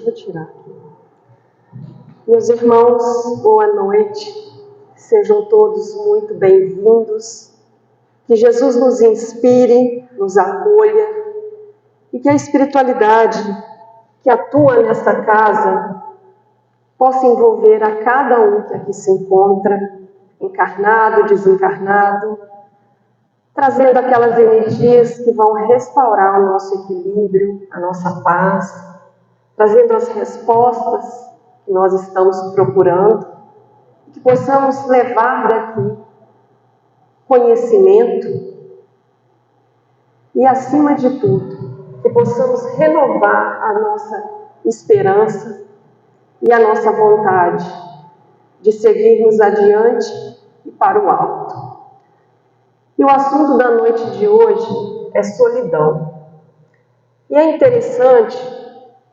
Vou tirar aqui. Meus irmãos, boa noite. Sejam todos muito bem-vindos. Que Jesus nos inspire, nos acolha e que a espiritualidade que atua nesta casa possa envolver a cada um que aqui se encontra, encarnado, desencarnado, trazendo aquelas energias que vão restaurar o nosso equilíbrio, a nossa paz, trazendo as respostas que nós estamos procurando, que possamos levar daqui conhecimento e, acima de tudo, que possamos renovar a nossa esperança e a nossa vontade de seguirmos adiante e para o alto. E o assunto da noite de hoje é solidão. E é interessante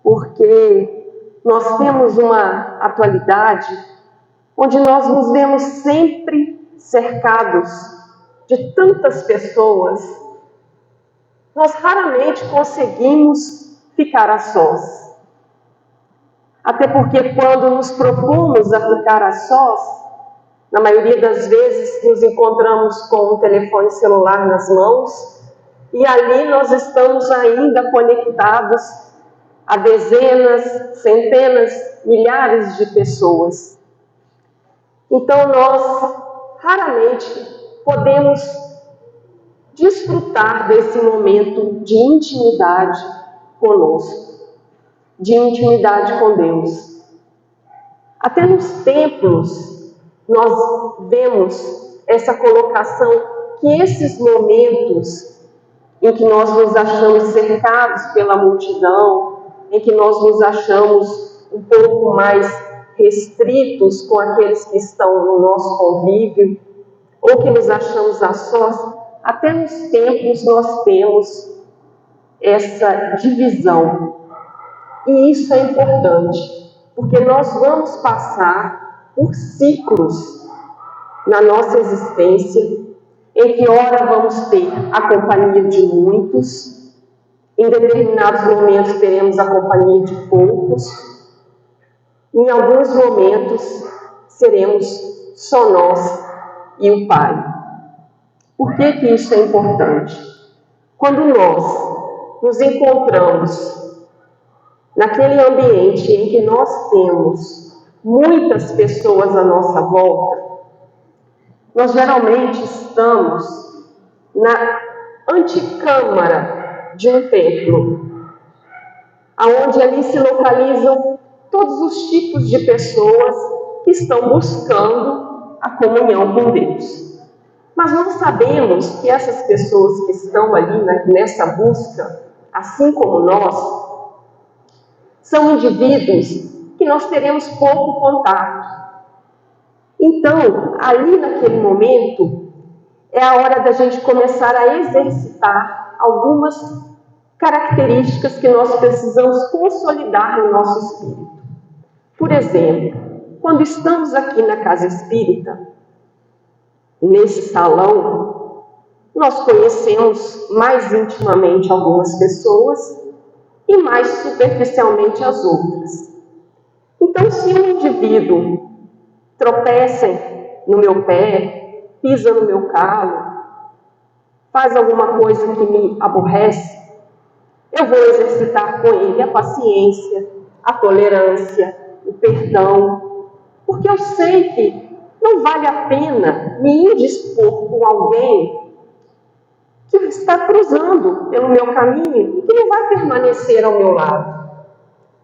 porque nós temos uma atualidade onde nós nos vemos sempre cercados de tantas pessoas. Nós raramente conseguimos ficar a sós. Até porque quando nos propomos a ficar a sós, na maioria das vezes nos encontramos com um telefone celular nas mãos e ali nós estamos ainda conectados a dezenas, centenas, milhares de pessoas. Então nós raramente podemos desfrutar desse momento de intimidade conosco, de intimidade com Deus. Até nos templos nós vemos essa colocação que esses momentos em que nós nos achamos cercados pela multidão, em que nós nos achamos um pouco mais restritos com aqueles que estão no nosso convívio, ou que nos achamos a sós, até nos templos nós temos essa divisão. E isso é importante, porque nós vamos passar por ciclos na nossa existência, em que ora vamos ter a companhia de muitos, em determinados momentos teremos a companhia de poucos, em alguns momentos seremos só nós e o Pai. Por que que isso é importante? Quando nós nos encontramos naquele ambiente em que nós temos muitas pessoas à nossa volta, nós geralmente estamos na antecâmara de um templo, aonde ali se localizam todos os tipos de pessoas que estão buscando a comunhão com Deus. Mas nós sabemos que essas pessoas que estão ali nessa busca, assim como nós, são indivíduos que nós teremos pouco contato. Então, ali naquele momento, é a hora da gente começar a exercitar algumas características que nós precisamos consolidar no nosso espírito. Por exemplo, quando estamos aqui na casa espírita, nesse salão, nós conhecemos mais intimamente algumas pessoas e mais superficialmente as outras. Então, se um indivíduo tropeça no meu pé, pisa no meu calo, faz alguma coisa que me aborrece, eu vou exercitar com ele a paciência, a tolerância, o perdão, porque eu sei que não vale a pena me indispor com alguém que está cruzando pelo meu caminho e que não vai permanecer ao meu lado.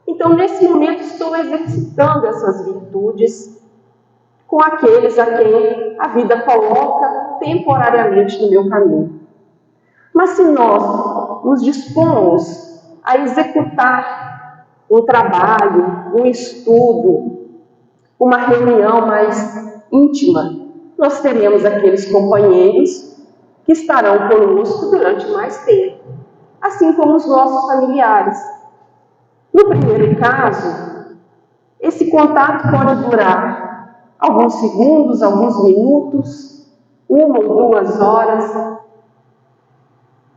Então, nesse momento, estou exercitando essas virtudes com aqueles a quem a vida coloca temporariamente no meu caminho. Mas se nós nos dispomos a executar um trabalho, um estudo, uma reunião mais íntima, nós teremos aqueles companheiros que estarão conosco durante mais tempo, assim como os nossos familiares. No primeiro caso, esse contato pode durar alguns segundos, alguns minutos, 1 ou 2 horas.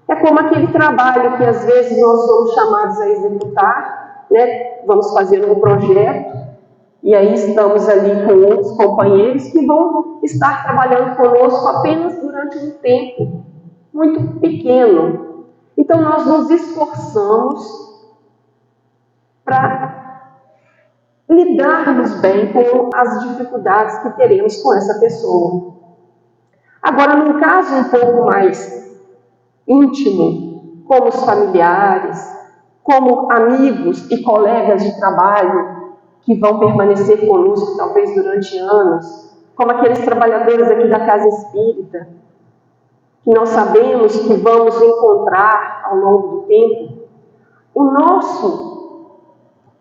É como aquele trabalho que às vezes nós somos chamados a executar, né? Vamos fazer um projeto, e aí estamos ali com outros companheiros que vão estar trabalhando conosco apenas durante um tempo muito pequeno. Então nós nos esforçamos para lidarmos bem com as dificuldades que teremos com essa pessoa. Agora, num caso um pouco mais íntimo, como os familiares, como amigos e colegas de trabalho que vão permanecer conosco talvez durante anos, como aqueles trabalhadores aqui da casa espírita, que nós sabemos que vamos encontrar ao longo do tempo, o nosso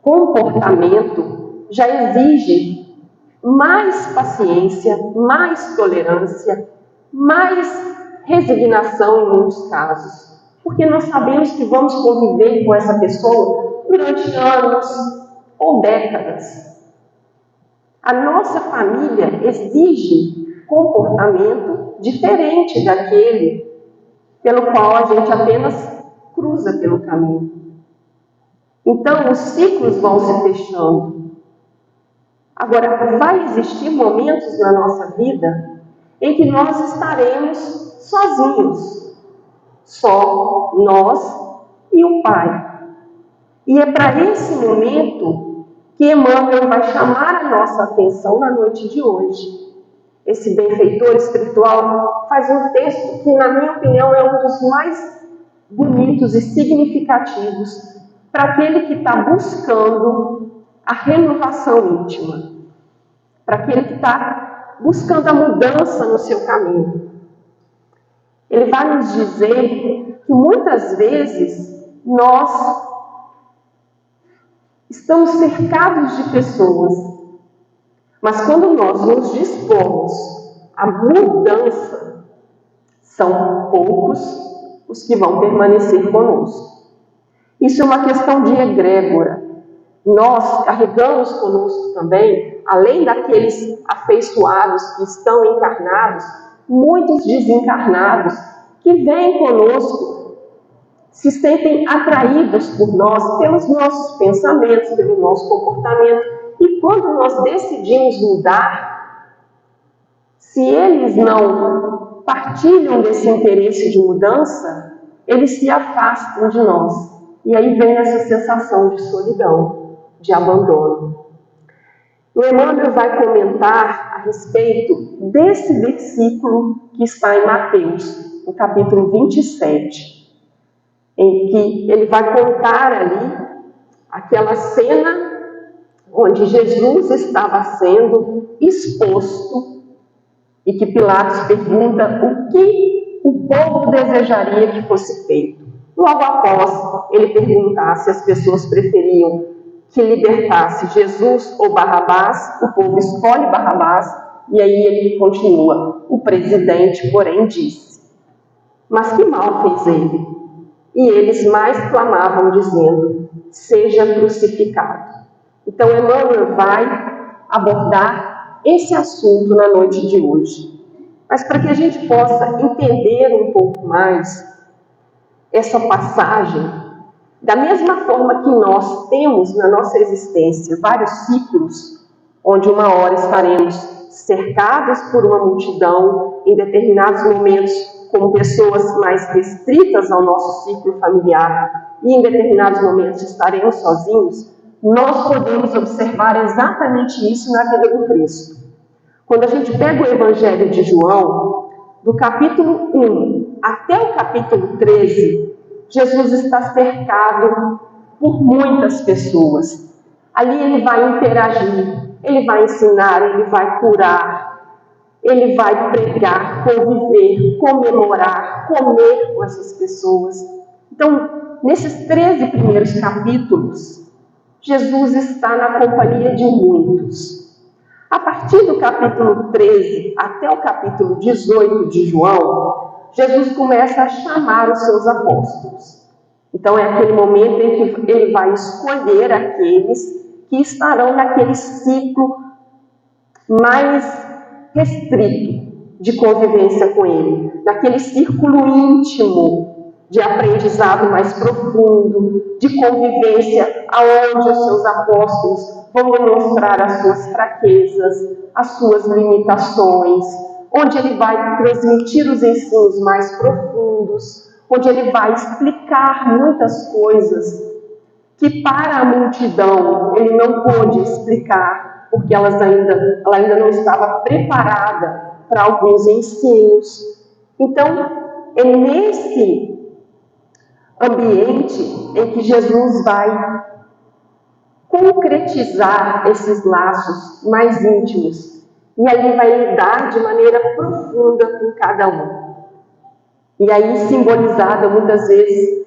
comportamento já exige mais paciência, mais tolerância, mais resignação em muitos casos, porque nós sabemos que vamos conviver com essa pessoa durante anos ou décadas. A nossa família exige comportamento diferente daquele pelo qual a gente apenas cruza pelo caminho. Então, os ciclos vão se fechando. Agora, vai existir momentos na nossa vida em que nós estaremos sozinhos, só nós e o Pai. E é para esse momento que Emmanuel vai chamar a nossa atenção na noite de hoje. Esse benfeitor espiritual faz um texto que, na minha opinião, é um dos mais bonitos e significativos para aquele que está buscando a renovação íntima, para aquele que está buscando a mudança no seu caminho. Ele vai nos dizer que muitas vezes nós estamos cercados de pessoas, mas quando nós nos dispomos à mudança, são poucos os que vão permanecer conosco. Isso é uma questão de egrégora. Nós carregamos conosco também, além daqueles afeiçoados que estão encarnados, muitos desencarnados que vêm conosco, se sentem atraídos por nós, pelos nossos pensamentos, pelo nosso comportamento. E quando nós decidimos mudar, se eles não partilham desse interesse de mudança, eles se afastam de nós. E aí vem essa sensação de solidão, de abandono. O Emmanuel vai comentar a respeito desse versículo que está em Mateus, no capítulo 27, em que ele vai contar ali aquela cena onde Jesus estava sendo exposto e que Pilatos pergunta o que o povo desejaria que fosse feito. Logo após ele perguntar se as pessoas preferiam que libertasse Jesus ou Barrabás, o povo escolhe Barrabás, e aí ele continua. O presidente, porém, disse: mas que mal fez ele? E eles mais clamavam, dizendo: seja crucificado. Então, Emmanuel vai abordar esse assunto na noite de hoje. Mas para que a gente possa entender um pouco mais essa passagem, da mesma forma que nós temos na nossa existência vários ciclos, onde uma hora estaremos cercados por uma multidão, em determinados momentos como pessoas mais restritas ao nosso ciclo familiar, e em determinados momentos estaremos sozinhos, nós podemos observar exatamente isso na vida do Cristo. Quando a gente pega o Evangelho de João, do capítulo 1 até o capítulo 13, Jesus está cercado por muitas pessoas. Ali ele vai interagir, ele vai ensinar, ele vai curar, ele vai pregar, conviver, comemorar, comer com essas pessoas. Então, nesses 13 primeiros capítulos, Jesus está na companhia de muitos. A partir do capítulo 13 até o capítulo 18 de João, Jesus começa a chamar os seus apóstolos. Então é aquele momento em que ele vai escolher aqueles que estarão naquele ciclo mais restrito de convivência com ele, naquele círculo íntimo de aprendizado mais profundo, de convivência aonde os seus apóstolos vão demonstrar as suas fraquezas, as suas limitações, onde ele vai transmitir os ensinos mais profundos, onde ele vai explicar muitas coisas que para a multidão ele não pôde explicar, porque ela ainda não estava preparada para alguns ensinos. Então, é nesse ambiente em que Jesus vai concretizar esses laços mais íntimos, e ali vai lidar de maneira profunda com cada um. E aí simbolizada muitas vezes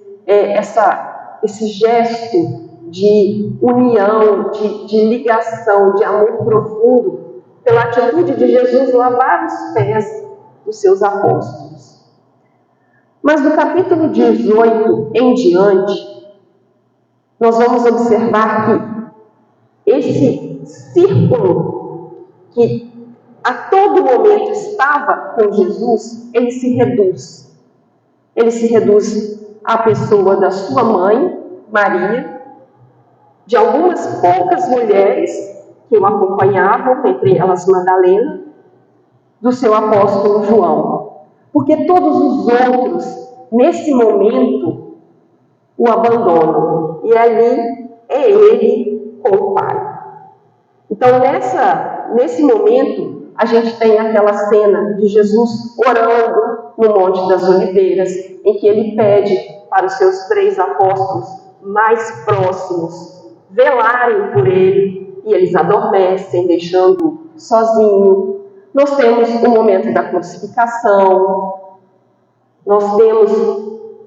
esse gesto de união, de ligação, de amor profundo, pela atitude de Jesus lavar os pés dos seus apóstolos. Mas no capítulo 18 em diante, nós vamos observar que esse círculo que a todo momento estava com Jesus, ele se reduz. Ele se reduz à pessoa da sua mãe, Maria, de algumas poucas mulheres que o acompanhavam, entre elas Madalena, do seu apóstolo João. Porque todos os outros, nesse momento, o abandonam. E ali é ele com o Pai. Então, nesse momento, a gente tem aquela cena de Jesus orando no Monte das Oliveiras, em que ele pede para os seus 3 apóstolos mais próximos velarem por ele, e eles adormecem, deixando sozinho. Nós temos o momento da crucificação, nós temos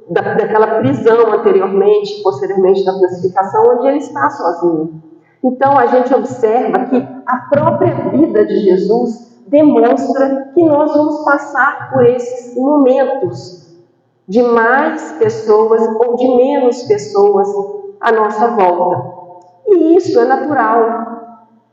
daquela prisão anteriormente, posteriormente da crucificação, onde ele está sozinho. Então, a gente observa que a própria vida de Jesus demonstra que nós vamos passar por esses momentos de mais pessoas ou de menos pessoas à nossa volta. E isso é natural.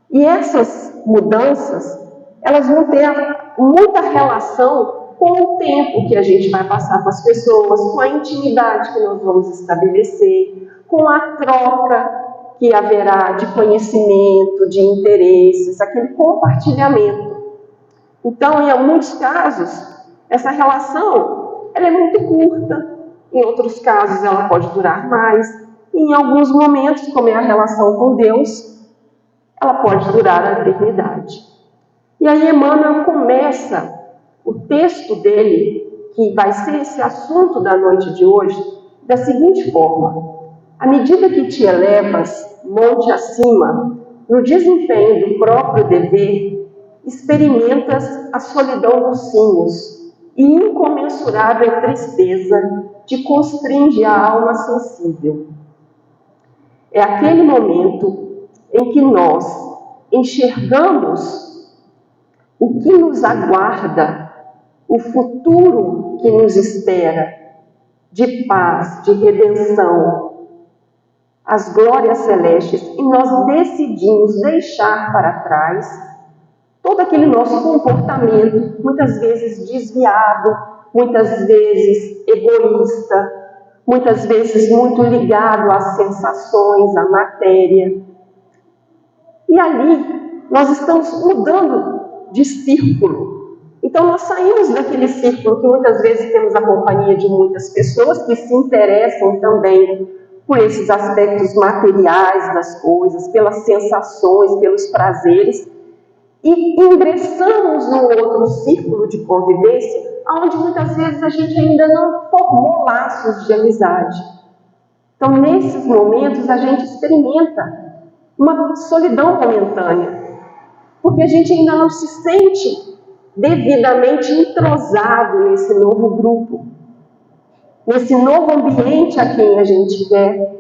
E essas mudanças, elas vão ter muita relação com o tempo que a gente vai passar com as pessoas, com a intimidade que nós vamos estabelecer, com a troca que haverá de conhecimento, de interesses, aquele compartilhamento. Então, em muitos casos, essa relação ela é muito curta, em outros casos ela pode durar mais, e em alguns momentos, como é a relação com Deus, ela pode durar a eternidade. E aí Emmanuel começa o texto dele, que vai ser esse assunto da noite de hoje, da seguinte forma: à medida que te elevas monte acima, no desempenho do próprio dever, experimentas a solidão dos cimos e incomensurável tristeza te constringe a alma sensível. É aquele momento em que nós enxergamos o que nos aguarda, o futuro que nos espera, de paz, de redenção, as glórias celestes, e nós decidimos deixar para trás todo aquele nosso comportamento, muitas vezes desviado, muitas vezes egoísta, muitas vezes muito ligado às sensações, à matéria. E ali nós estamos mudando de círculo. Então nós saímos daquele círculo que muitas vezes temos a companhia de muitas pessoas que se interessam também por esses aspectos materiais das coisas, pelas sensações, pelos prazeres, e ingressamos num outro círculo de convivência, onde muitas vezes a gente ainda não formou laços de amizade. Então, nesses momentos, a gente experimenta uma solidão momentânea, porque a gente ainda não se sente devidamente entrosado nesse novo grupo, nesse novo ambiente a quem a gente quer,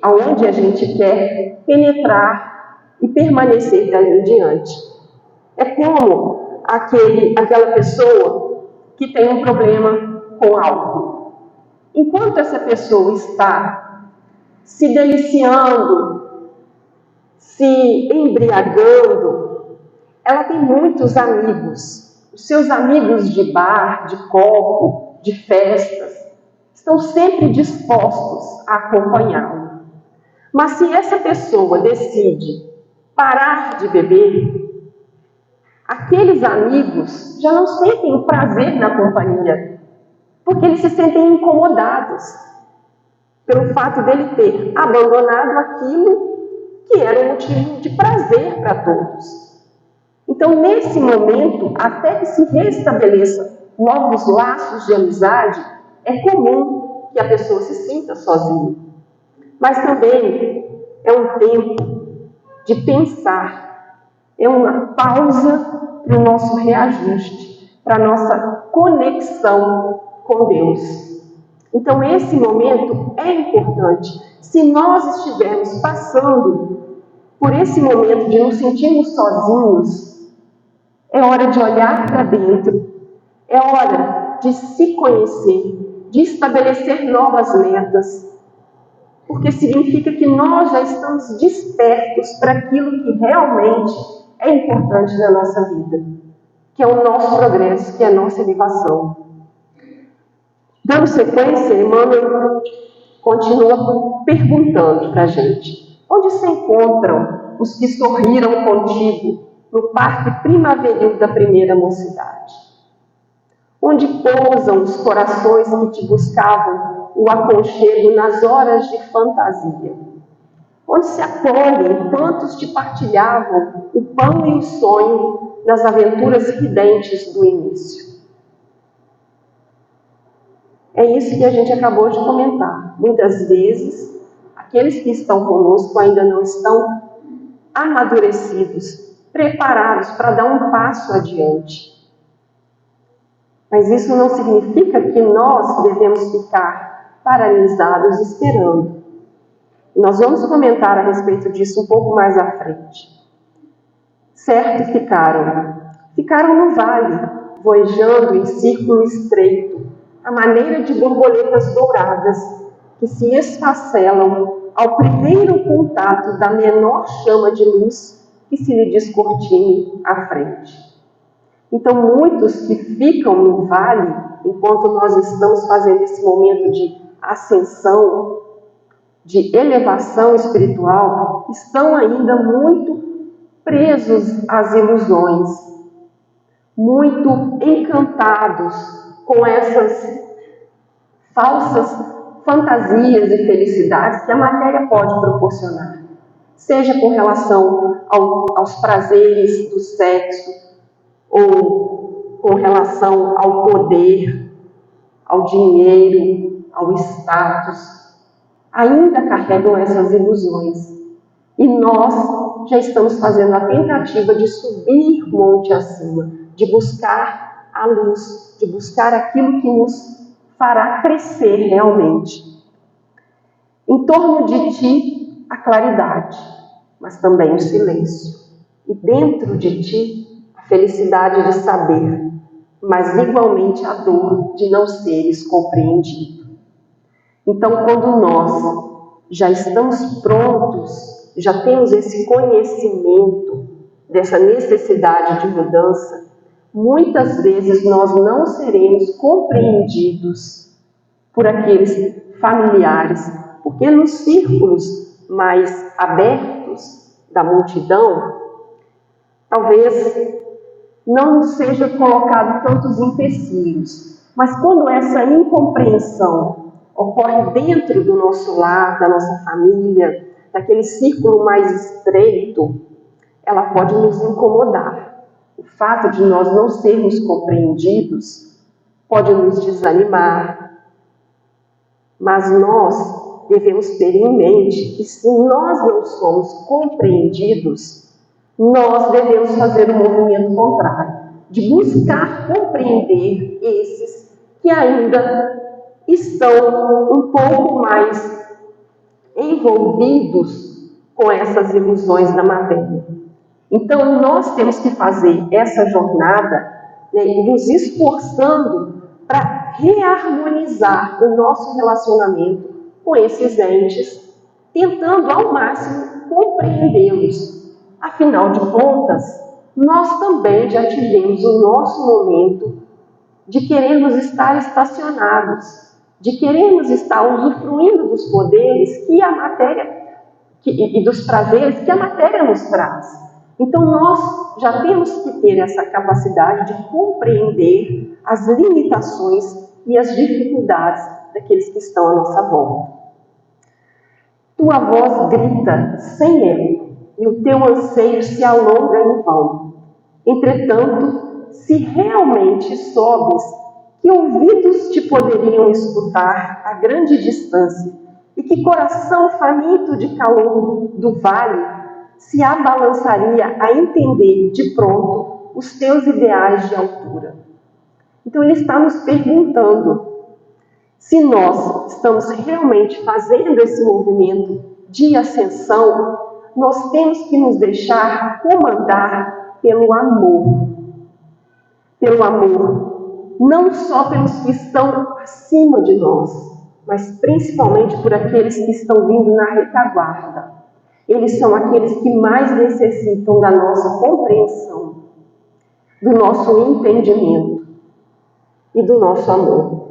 aonde a gente quer penetrar e permanecer dali em diante. É como aquela pessoa que tem um problema com álcool. Enquanto essa pessoa está se deliciando, se embriagando, ela tem muitos amigos. Os seus amigos de bar, de copo, de festas, estão sempre dispostos a acompanhá-lo. Mas se essa pessoa decide parar de beber, aqueles amigos já não sentem o prazer na companhia, porque eles se sentem incomodados pelo fato dele ter abandonado aquilo que era um motivo de prazer para todos. Então, nesse momento, até que se restabeleça novos laços de amizade, é comum que a pessoa se sinta sozinha. Mas também é um tempo de pensar, é uma pausa para o nosso reajuste, para a nossa conexão com Deus. Então, esse momento é importante. Se nós estivermos passando por esse momento de nos sentirmos sozinhos, é hora de olhar para dentro, é hora de se conhecer, de estabelecer novas metas, porque significa que nós já estamos despertos para aquilo que realmente é importante na nossa vida, que é o nosso progresso, que é a nossa elevação. Dando sequência, Emmanuel continua perguntando para a gente: onde se encontram os que sorriram contigo no parque primaveril da primeira mocidade? Onde pousam os corações que te buscavam o aconchego nas horas de fantasia? Onde se acolhem quantos te partilhavam o pão e o sonho nas aventuras ridentes do início? É isso que a gente acabou de comentar. Muitas vezes, aqueles que estão conosco ainda não estão amadurecidos, preparados para dar um passo adiante. Mas isso não significa que nós devemos ficar paralisados esperando. Nós vamos comentar a respeito disso um pouco mais à frente. Certo, ficaram no vale, voejando em círculo estreito, à maneira de borboletas douradas que se esfacelam ao primeiro contato da menor chama de luz que se lhe descortine à frente. Então, muitos que ficam no vale, enquanto nós estamos fazendo esse momento de ascensão, de elevação espiritual, estão ainda muito presos às ilusões, muito encantados com essas falsas fantasias e felicidades que a matéria pode proporcionar, seja com relação aos prazeres do sexo, ou com relação ao poder, ao dinheiro, ao status. Ainda carregam essas ilusões. E nós já estamos fazendo a tentativa de subir monte acima, de buscar a luz, de buscar aquilo que nos fará crescer realmente. Em torno de ti, a claridade, mas também o silêncio. E dentro de ti, a felicidade de saber, mas igualmente a dor de não seres compreendido. Então, quando nós já estamos prontos, já temos esse conhecimento dessa necessidade de mudança, muitas vezes nós não seremos compreendidos por aqueles familiares, porque nos círculos mais abertos da multidão, talvez não seja colocado tantos empecilhos, mas quando essa incompreensão ocorre dentro do nosso lar, da nossa família, daquele círculo mais estreito, ela pode nos incomodar. O fato de nós não sermos compreendidos pode nos desanimar, mas nós devemos ter em mente que se nós não somos compreendidos, nós devemos fazer o movimento contrário, de buscar compreender esses que ainda estão um pouco mais envolvidos com essas ilusões da matéria. Então, nós temos que fazer essa jornada, nos esforçando para reharmonizar o nosso relacionamento com esses entes, tentando ao máximo compreendê-los. Afinal de contas, nós também já tivemos o nosso momento de querermos estar estacionados, de querermos estar usufruindo dos poderes que a matéria e dos prazeres que a matéria nos traz. Então nós já temos que ter essa capacidade de compreender as limitações e as dificuldades daqueles que estão à nossa volta. Tua voz grita sem eco e o teu anseio se alonga em vão. Entretanto, se realmente soubes que ouvidos te poderiam escutar a grande distância e que coração faminto de calor do vale se abalançaria a entender de pronto os teus ideais de altura. Então ele está nos perguntando se nós estamos realmente fazendo esse movimento de ascensão. Nós temos que nos deixar comandar pelo amor. Pelo amor, não só pelos que estão acima de nós, mas principalmente por aqueles que estão vindo na retaguarda. Eles são aqueles que mais necessitam da nossa compreensão, do nosso entendimento e do nosso amor.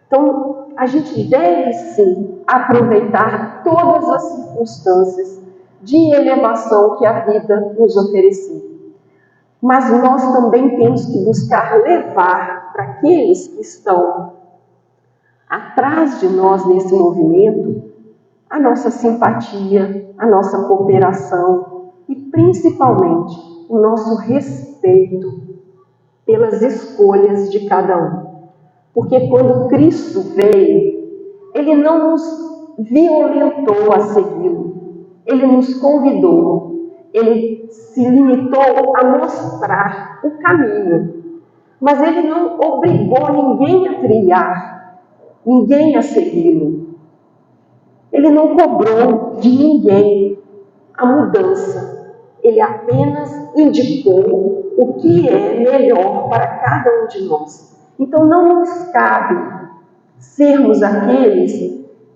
Então, a gente deve sim aproveitar todas as circunstâncias de elevação que a vida nos oferecia. Mas nós também temos que buscar levar para aqueles que estão atrás de nós nesse movimento a nossa simpatia, a nossa cooperação e principalmente o nosso respeito pelas escolhas de cada um. Porque quando Cristo veio, Ele não nos violentou a segui-lo, Ele nos convidou, Ele se limitou a mostrar o caminho, mas Ele não obrigou ninguém a trilhar, ninguém a segui-lo. Ele não cobrou de ninguém a mudança, Ele apenas indicou o que é melhor para cada um de nós. Então não nos cabe sermos aqueles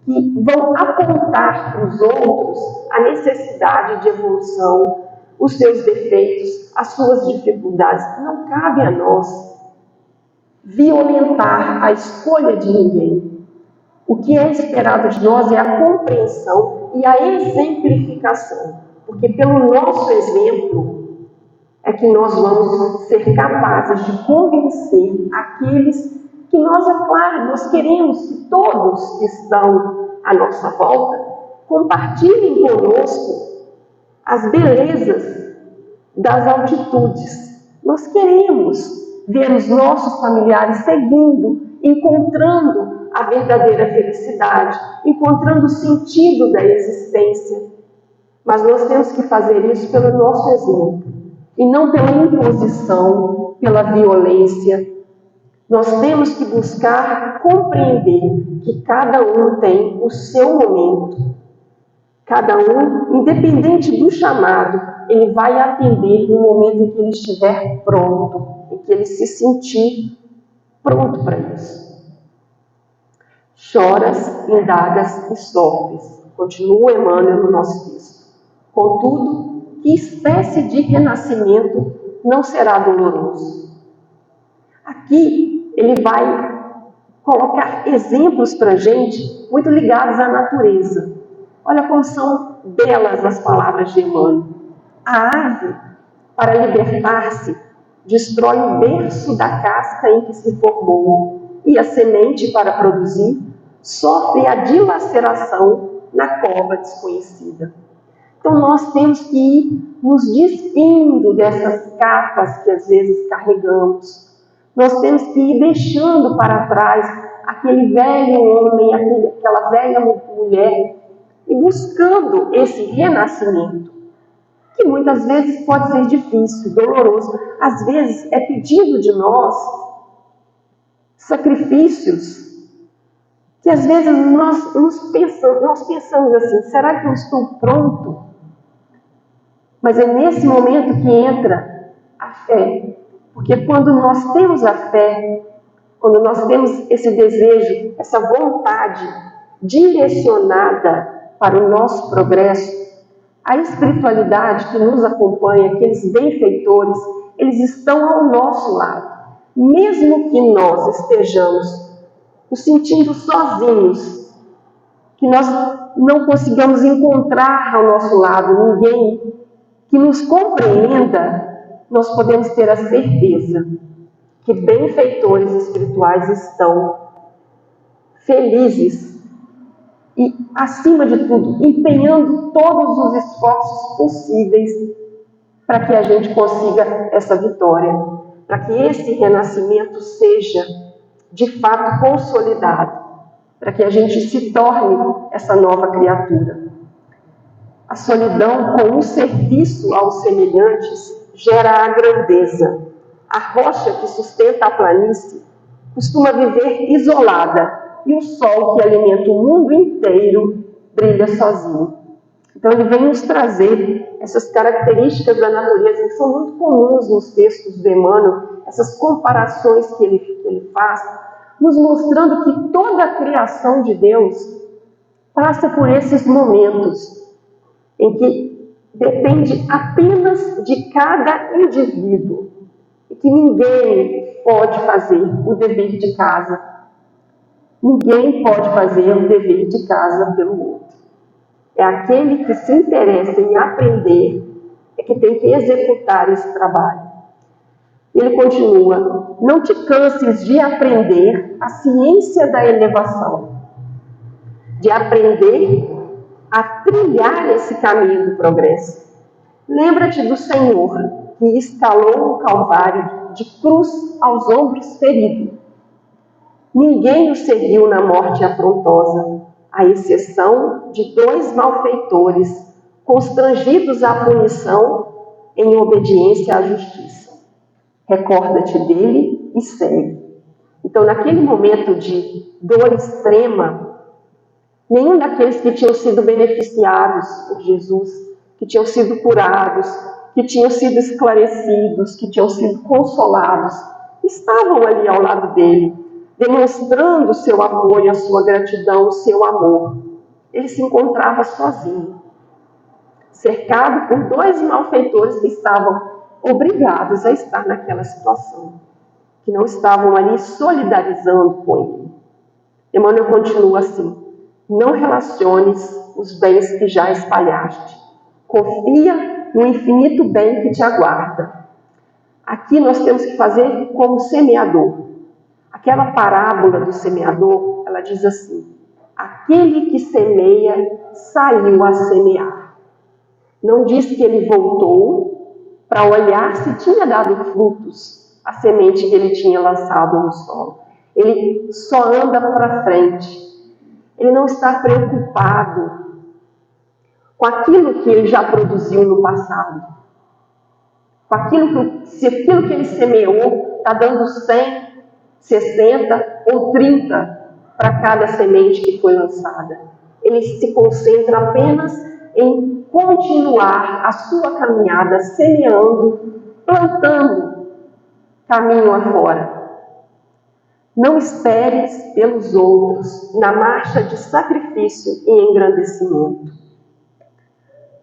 que vão apontar para os outros a necessidade de evolução, os seus defeitos, as suas dificuldades. Não cabe a nós violentar a escolha de ninguém. O que é esperado de nós é a compreensão e a exemplificação, porque pelo nosso exemplo é que nós vamos ser capazes de convencer aqueles que nós, é claro, nós queremos que todos que estão à nossa volta compartilhem conosco as belezas das altitudes. Nós queremos ver os nossos familiares seguindo, encontrando a verdadeira felicidade, encontrando o sentido da existência. Mas nós temos que fazer isso pelo nosso exemplo, e não pela imposição, pela violência. Nós temos que buscar compreender que cada um tem o seu momento. Cada um, independente do chamado, ele vai atender no momento em que ele estiver pronto, em que ele se sentir pronto para isso. Choras, indagas e sofres. Continua Emmanuel no nosso texto. Contudo, que espécie de renascimento não será doloroso? Aqui ele vai colocar exemplos para a gente muito ligados à natureza. Olha como são belas as palavras de Emmanuel. A ave, para libertar-se, destrói o berço da casca em que se formou, e a semente, para produzir, sofre a dilaceração na cova desconhecida. Então nós temos que ir nos despindo dessas capas que às vezes carregamos. Nós temos que ir deixando para trás aquele velho homem, aquela velha mulher, e buscando esse renascimento, que muitas vezes pode ser difícil, doloroso. Às vezes é pedido de nós sacrifícios que às vezes nós pensamos assim, será que eu estou pronto? Mas é nesse momento que entra a fé. Porque quando nós temos a fé, quando nós temos esse desejo, essa vontade direcionada para o nosso progresso, A espiritualidade que nos acompanha, aqueles benfeitores, eles estão ao nosso lado. Mesmo que nós estejamos nos sentindo sozinhos, que nós não consigamos encontrar ao nosso lado ninguém que nos compreenda, nós podemos ter a certeza que benfeitores espirituais estão felizes e, acima de tudo, empenhando todos os esforços possíveis para que a gente consiga essa vitória, para que esse renascimento seja, de fato, consolidado, para que a gente se torne essa nova criatura. A solidão com o serviço aos semelhantes gera a grandeza. A rocha que sustenta a planície costuma viver isolada, e o sol que alimenta o mundo inteiro brilha sozinho. Então ele vem nos trazer essas características da natureza que são muito comuns nos textos do Emmanuel, essas comparações que ele faz, nos mostrando que toda a criação de Deus passa por esses momentos em que depende apenas de cada indivíduo e que ninguém pode fazer o dever de casa. Ninguém pode fazer o dever de casa pelo outro. É aquele que se interessa em aprender, é que tem que executar esse trabalho. Ele continua: não te canses de aprender a ciência da elevação, de aprender a trilhar esse caminho do progresso. Lembra-te do Senhor, que escalou o Calvário de cruz aos ombros ferido. Ninguém o seguiu na morte afrontosa, à exceção de 2 malfeitores, constrangidos à punição em obediência à justiça. Recorda-te dele e segue. Então, naquele momento de dor extrema, nenhum daqueles que tinham sido beneficiados por Jesus, que tinham sido curados, que tinham sido esclarecidos, que tinham sido consolados, estavam ali ao lado dele, demonstrando o seu apoio, a sua gratidão, o seu amor. Ele se encontrava sozinho, cercado por 2 malfeitores que estavam obrigados a estar naquela situação, que não estavam ali solidarizando com ele. Emmanuel continua assim: não relaciones os bens que já espalhaste. Confia no infinito bem que te aguarda. Aqui nós temos que fazer como semeador. Aquela parábola do semeador, ela diz assim: aquele que semeia saiu a semear. Não diz que ele voltou para olhar se tinha dado frutos a semente que ele tinha lançado no solo. Ele só anda para frente. Ele não está preocupado com aquilo que ele já produziu no passado. Se aquilo que ele semeou está dando 100, 60 ou 30 para cada semente que foi lançada. Ele se concentra apenas em continuar a sua caminhada, semeando, plantando caminho afora. Não esperes pelos outros na marcha de sacrifício e engrandecimento.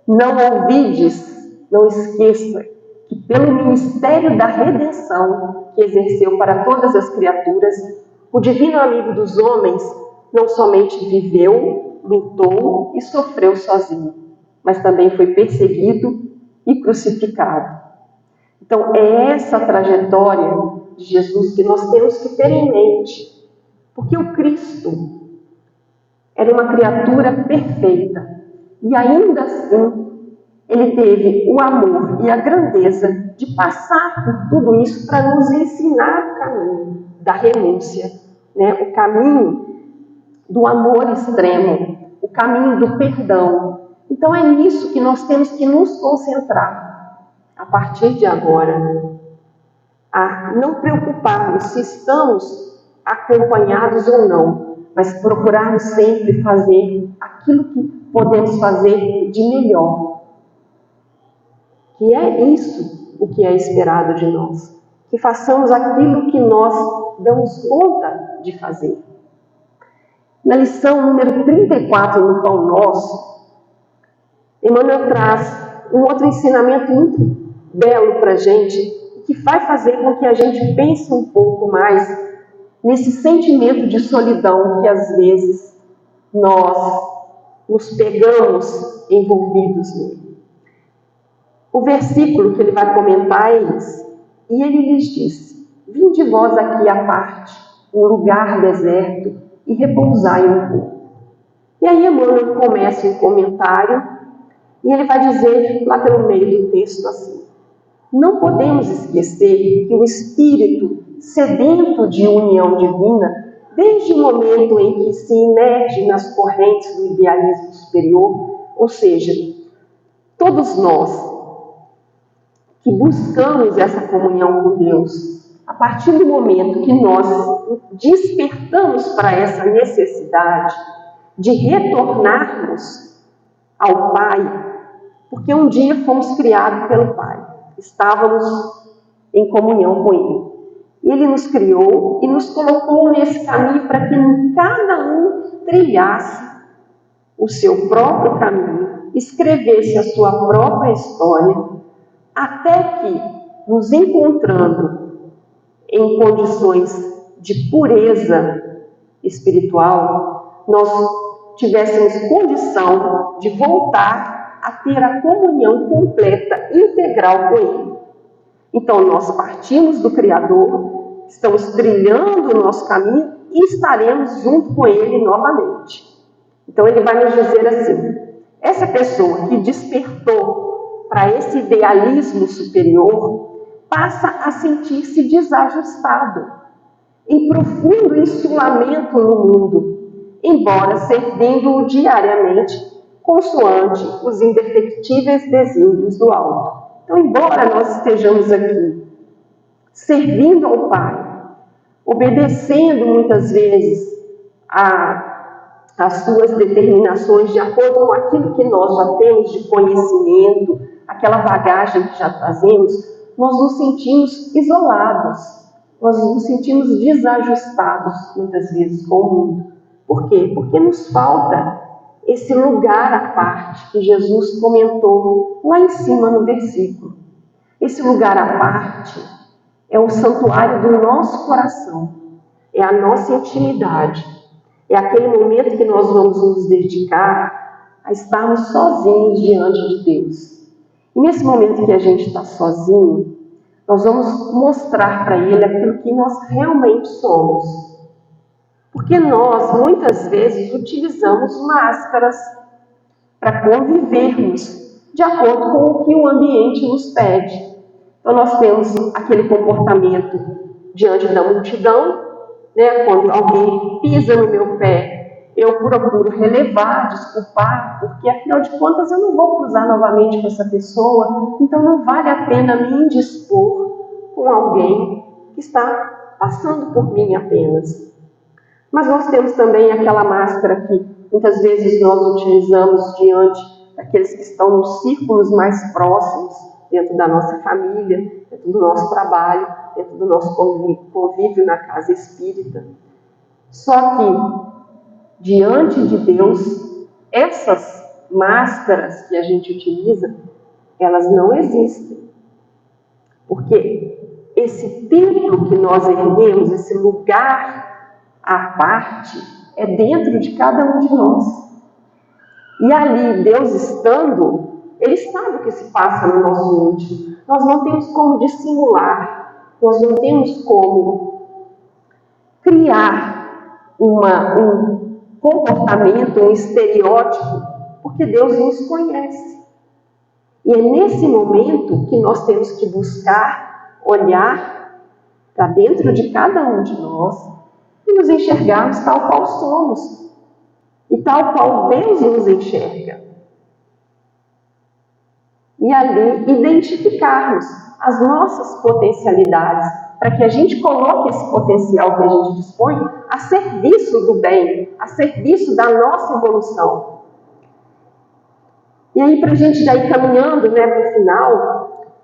Não ouvides, não esqueça que pelo ministério da redenção que exerceu para todas as criaturas, o divino amigo dos homens não somente viveu, lutou e sofreu sozinho, mas também foi perseguido e crucificado. Então, é essa trajetória de Jesus que nós temos que ter em mente, porque o Cristo era uma criatura perfeita e ainda assim ele teve o amor e a grandeza de passar por tudo isso para nos ensinar o caminho da renúncia, o caminho do amor extremo, o caminho do perdão. Então é nisso que nós temos que nos concentrar a partir de agora, a não preocuparmos se estamos acompanhados ou não, mas procurarmos sempre fazer aquilo que podemos fazer de melhor. Que é isso o que é esperado de nós. Que façamos aquilo que nós damos conta de fazer. Na lição número 34 no Pão Nosso, Emmanuel traz um outro ensinamento muito belo para a gente, que vai fazer com que a gente pense um pouco mais nesse sentimento de solidão que às vezes nós nos pegamos envolvidos nele. O versículo que ele vai comentar é esse: e ele lhes disse: vinde vós aqui à parte, um lugar deserto, e repousai um pouco. E aí Emmanuel começa um comentário, e ele vai dizer lá pelo meio do texto assim: não podemos esquecer que o espírito sedento de união divina, desde o momento em que se imerge nas correntes do idealismo superior, ou seja, todos nós que buscamos essa comunhão com Deus, a partir do momento que nós despertamos para essa necessidade de retornarmos ao Pai, porque um dia fomos criados pelo Pai, estávamos em comunhão com Ele. Ele nos criou e nos colocou nesse caminho para que cada um trilhasse o seu próprio caminho, escrevesse a sua própria história, até que, nos encontrando em condições de pureza espiritual, nós tivéssemos condição de voltar a ter a comunhão completa, integral com Ele. Então, nós partimos do Criador, estamos trilhando o nosso caminho e estaremos junto com Ele novamente. Então, ele vai nos dizer assim: essa pessoa que despertou para esse idealismo superior passa a sentir-se desajustado, em profundo insulamento no mundo, embora servindo-o diariamente, consoante os indefectíveis desígnios do alto. Então, embora nós estejamos aqui servindo ao Pai, obedecendo muitas vezes as suas determinações de acordo com aquilo que nós já temos de conhecimento, aquela bagagem que já trazemos, nós nos sentimos isolados, nós nos sentimos desajustados muitas vezes com o mundo. Por quê? Porque nos falta esse lugar à parte que Jesus comentou lá em cima no versículo. Esse lugar à parte é o santuário do nosso coração, é a nossa intimidade, é aquele momento que nós vamos nos dedicar a estarmos sozinhos diante de Deus. E nesse momento que a gente está sozinho, nós vamos mostrar para Ele aquilo que nós realmente somos. Porque nós, muitas vezes, utilizamos máscaras para convivermos de acordo com o que o ambiente nos pede. Então, nós temos aquele comportamento diante da multidão, né? Quando alguém pisa no meu pé, eu procuro relevar, desculpar, porque, afinal de contas, eu não vou cruzar novamente com essa pessoa, então não vale a pena me indispor com alguém que está passando por mim apenas. Mas nós temos também aquela máscara que muitas vezes nós utilizamos diante daqueles que estão nos círculos mais próximos, dentro da nossa família, dentro do nosso trabalho, dentro do nosso convívio na casa espírita. Só que, diante de Deus, essas máscaras que a gente utiliza, elas não existem. Porque esse templo que nós erguemos, esse lugar à parte, é dentro de cada um de nós. E ali, Deus estando, Ele sabe o que se passa no nosso íntimo. Nós não temos como dissimular, nós não temos como criar um comportamento, um estereótipo, porque Deus nos conhece. E é nesse momento que nós temos que buscar olhar para dentro de cada um de nós e nos enxergarmos tal qual somos e tal qual Deus nos enxerga. E ali identificarmos as nossas potencialidades, para que a gente coloque esse potencial que a gente dispõe a serviço do bem, a serviço da nossa evolução. E aí, para a gente já ir caminhando, né, para o final,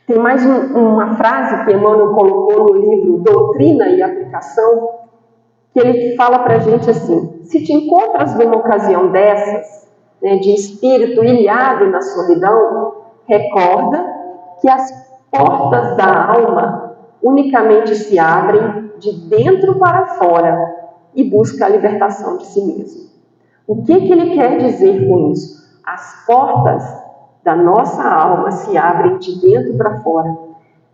tem mais uma frase que Emmanuel colocou no livro Doutrina e Aplicação, que ele fala para a gente assim: se te encontras numa ocasião dessas, de espírito ilhado na solidão, recorda que as portas da alma unicamente se abrem de dentro para fora e busca a libertação de si mesmo. O que ele quer dizer com isso? As portas da nossa alma se abrem de dentro para fora.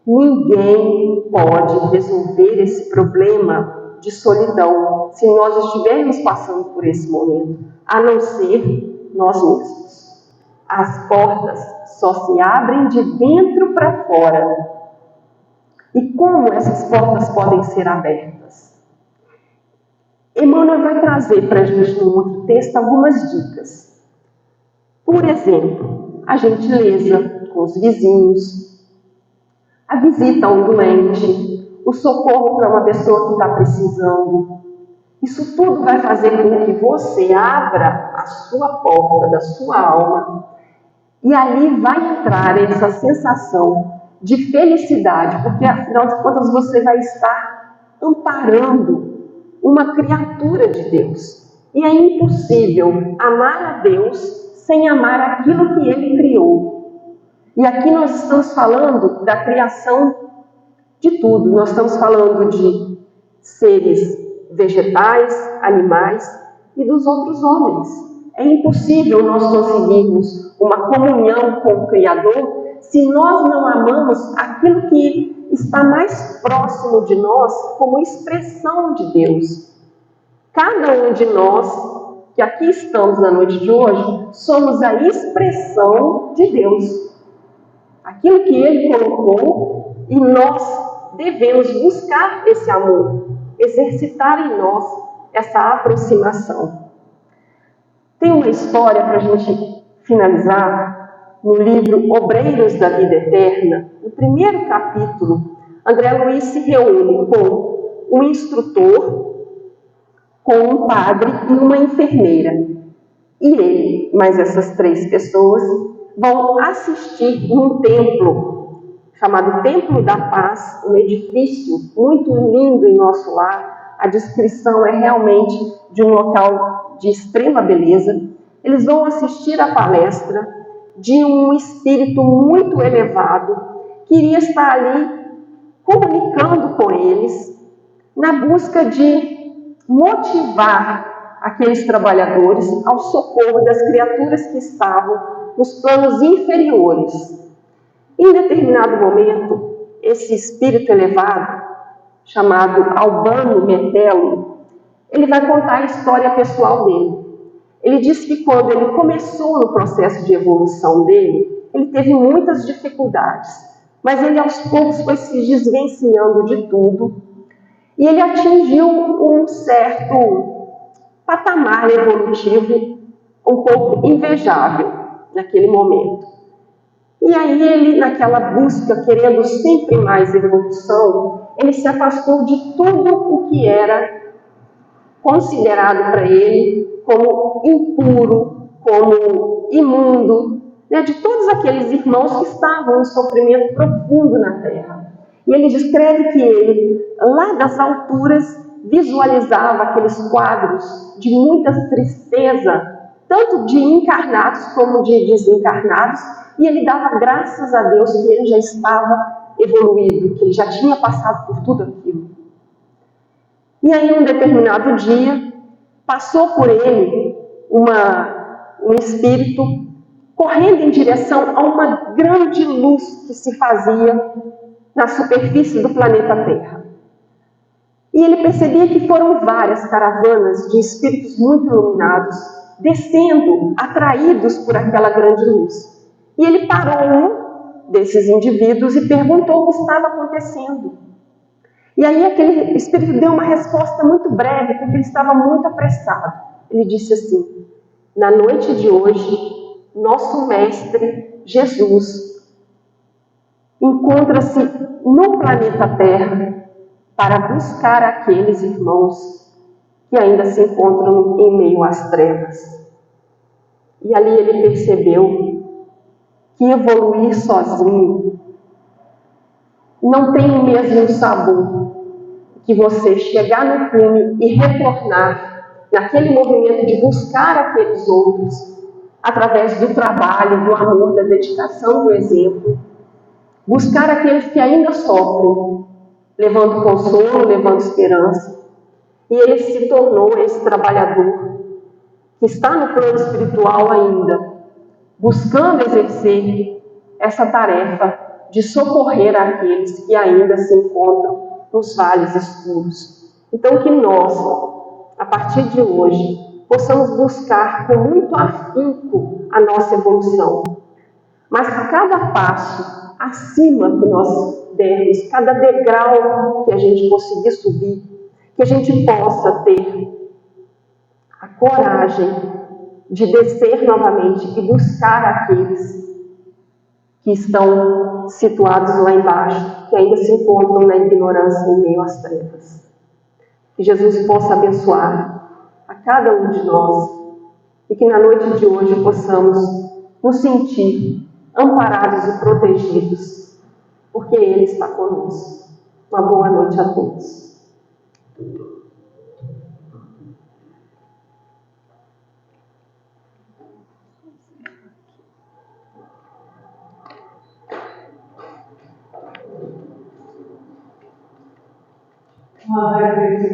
Ninguém pode resolver esse problema de solidão se nós estivermos passando por esse momento, a não ser nós mesmos. As portas só se abrem de dentro para fora. E como essas portas podem ser abertas? Emmanuel vai trazer para a gente no outro texto algumas dicas. Por exemplo, a gentileza com os vizinhos, a visita a um doente, o socorro para uma pessoa que está precisando. Isso tudo vai fazer com que você abra a sua porta da sua alma e ali vai entrar essa sensação de felicidade, porque afinal de contas você vai estar amparando uma criatura de Deus. E é impossível amar a Deus sem amar aquilo que Ele criou. E aqui nós estamos falando da criação de tudo. Nós estamos falando de seres vegetais, animais e dos outros homens. É impossível nós conseguirmos uma comunhão com o Criador se nós não amamos aquilo que está mais próximo de nós como expressão de Deus. Cada um de nós que aqui estamos na noite de hoje somos a expressão de Deus. Aquilo que Ele colocou e nós devemos buscar esse amor, exercitar em nós essa aproximação. Tem uma história para a gente finalizar no livro Obreiros da Vida Eterna. No primeiro capítulo, André Luiz se reúne com um instrutor, com um padre e uma enfermeira. E ele, mais essas 3 pessoas, vão assistir num templo chamado Templo da Paz, um edifício muito lindo em nosso lar. A descrição é realmente de um local de extrema beleza. Eles vão assistir a palestra de um espírito muito elevado que iria estar ali comunicando com eles na busca de motivar aqueles trabalhadores ao socorro das criaturas que estavam nos planos inferiores. Em determinado momento, esse espírito elevado, chamado Albano Metelo, ele vai contar a história pessoal dele. Ele diz que quando ele começou no processo de evolução dele, ele teve muitas dificuldades, mas ele aos poucos foi se desvencilhando de tudo e ele atingiu um certo patamar evolutivo um pouco invejável naquele momento. E aí ele, naquela busca, querendo sempre mais evolução, ele se afastou de tudo o que era considerado para ele como impuro, como imundo, de todos aqueles irmãos que estavam em sofrimento profundo na Terra. E ele descreve que ele, lá das alturas, visualizava aqueles quadros de muita tristeza, tanto de encarnados como de desencarnados, e ele dava graças a Deus que ele já estava evoluído, que ele já tinha passado por tudo aquilo. E aí, um determinado dia, passou por ele um espírito correndo em direção a uma grande luz que se fazia na superfície do planeta Terra. E ele percebia que foram várias caravanas de espíritos muito iluminados, descendo, atraídos por aquela grande luz. E ele parou um desses indivíduos e perguntou o que estava acontecendo. E aí aquele espírito deu uma resposta muito breve, porque ele estava muito apressado. Ele disse assim: na noite de hoje, nosso Mestre Jesus encontra-se no planeta Terra para buscar aqueles irmãos que ainda se encontram em meio às trevas. E ali ele percebeu que evoluir sozinho não tem o mesmo sabor que você chegar no cume e retornar naquele movimento de buscar aqueles outros através do trabalho, do amor, da dedicação, do exemplo. Buscar aqueles que ainda sofrem, levando consolo, levando esperança. E ele se tornou esse trabalhador que está no plano espiritual ainda, buscando exercer essa tarefa de socorrer aqueles que ainda se encontram nos vales escuros. Então, que nós, a partir de hoje, possamos buscar com muito afinco a nossa evolução. Mas cada passo acima que nós dermos, cada degrau que a gente conseguir subir, que a gente possa ter a coragem de descer novamente e buscar aqueles que estão situados lá embaixo, que ainda se encontram na ignorância em meio às trevas. Que Jesus possa abençoar a cada um de nós e que na noite de hoje possamos nos sentir amparados e protegidos, porque Ele está conosco. Uma boa noite a todos.